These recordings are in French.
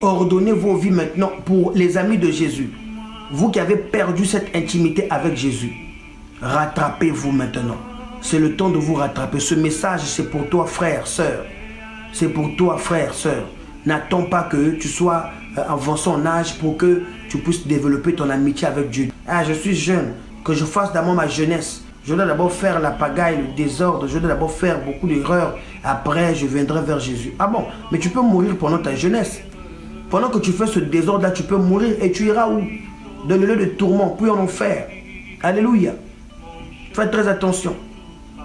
ordonnez vos vies maintenant pour les amis de Jésus. Vous qui avez perdu cette intimité avec Jésus, rattrapez-vous maintenant. C'est le temps de vous rattraper. Ce message, c'est pour toi, frère, sœur. C'est pour toi, frère, sœur. N'attends pas que tu sois avancé en âge pour que tu puisses développer ton amitié avec Dieu. Ah, je suis jeune, que je fasse d'abord ma jeunesse. Je dois d'abord faire la pagaille, le désordre. Je dois d'abord faire beaucoup d'erreurs. Après, je viendrai vers Jésus. Ah bon, mais tu peux mourir pendant ta jeunesse. Pendant que tu fais ce désordre-là, tu peux mourir et tu iras où? Dans le lieu de tourment, puis en enfer. Alléluia. Fais très attention.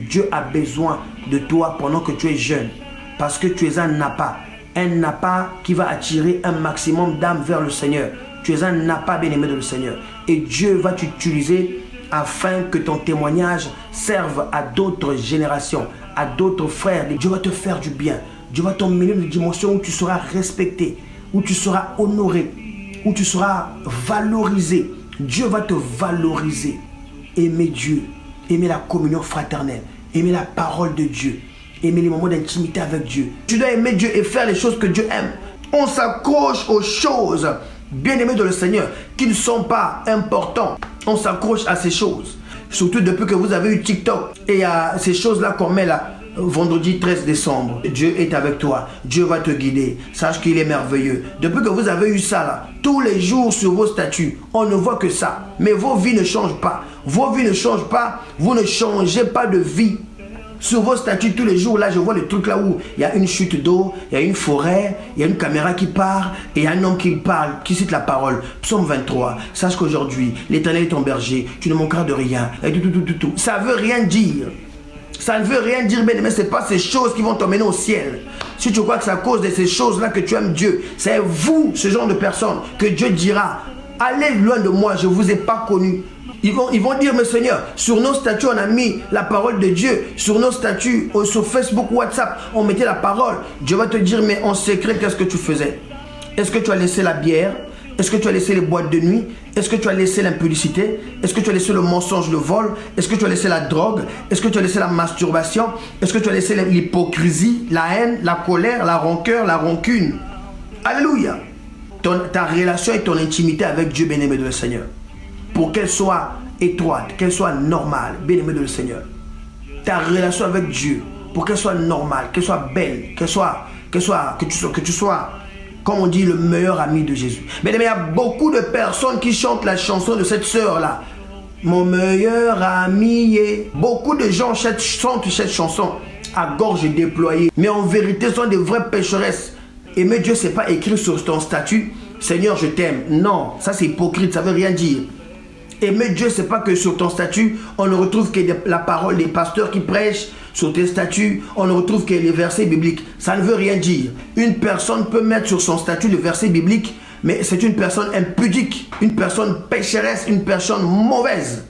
Dieu a besoin de toi pendant que tu es jeune. Parce que tu es un appât. Un appât qui va attirer un maximum d'âmes vers le Seigneur. Tu es un appât bien-aimé de le Seigneur. Et Dieu va t'utiliser afin que ton témoignage serve à d'autres générations, à d'autres frères. Dieu va te faire du bien. Dieu va t'emmener dans une dimension où tu seras respecté, où tu seras honoré, où tu seras valorisé. Dieu va te valoriser. Aimer Dieu, aimer la communion fraternelle, aimer la parole de Dieu, aimer les moments d'intimité avec Dieu. Tu dois aimer Dieu et faire les choses que Dieu aime. On s'accroche aux choses, bien-aimées de le Seigneur, qui ne sont pas importantes. On s'accroche à ces choses. Surtout depuis que vous avez eu TikTok. Et il y a ces choses-là qu'on met là. Vendredi 13 décembre, Dieu est avec toi, Dieu va te guider, sache qu'il est merveilleux. Depuis que vous avez eu ça là, tous les jours sur vos statuts, on ne voit que ça. Mais vos vies ne changent pas, vos vies ne changent pas, vous ne changez pas de vie. Sur vos statuts tous les jours, là je vois le truc là où il y a une chute d'eau, il y a une forêt, il y a une caméra qui part, et il y a un homme qui parle, qui cite la parole. Psaume 23, sache qu'aujourd'hui, l'Éternel est ton berger, tu ne manqueras de rien, et tout. Ça ne veut rien dire. Ça ne veut rien dire, mais ce n'est pas ces choses qui vont t'emmener au ciel. Si tu crois que c'est à cause de ces choses-là que tu aimes Dieu, c'est vous, ce genre de personnes, que Dieu dira, allez loin de moi, je ne vous ai pas connu. Ils vont dire, mais Seigneur, sur nos statuts, on a mis la parole de Dieu. Sur nos statuts, sur Facebook, WhatsApp, on mettait la parole. Dieu va te dire, mais en secret, qu'est-ce que tu faisais? Est-ce que tu as laissé la bière? Est-ce que tu as laissé les boîtes de nuit? Est-ce que tu as laissé l'impudicité? Est-ce que tu as laissé le mensonge, le vol? Est-ce que tu as laissé la drogue? Est-ce que tu as laissé la masturbation? Est-ce que tu as laissé l'hypocrisie, la haine, la colère, la rancœur, la rancune? Alléluia. Ta relation et ton intimité avec Dieu, bien-aimé de le Seigneur, pour qu'elle soit étroite, qu'elle soit normale, bien-aimé de le Seigneur. Ta relation avec Dieu, pour qu'elle soit normale, qu'elle soit belle, que tu sois, comme on dit, le meilleur ami de Jésus. Mais il y a beaucoup de personnes qui chantent la chanson de cette sœur-là. Mon meilleur ami est... Beaucoup de gens chantent cette chanson à gorge déployée. Mais en vérité, ce sont des vraies pécheresses. Aimer Dieu, ce n'est pas écrit sur ton statut. Seigneur, je t'aime. Non, ça c'est hypocrite, ça ne veut rien dire. Aimer Dieu, ce n'est pas que sur ton statut, on ne retrouve que la parole des pasteurs qui prêchent. Sur tes statuts, on ne retrouve que les versets bibliques. Ça ne veut rien dire. Une personne peut mettre sur son statut le verset biblique, mais c'est une personne impudique, une personne pécheresse, une personne mauvaise.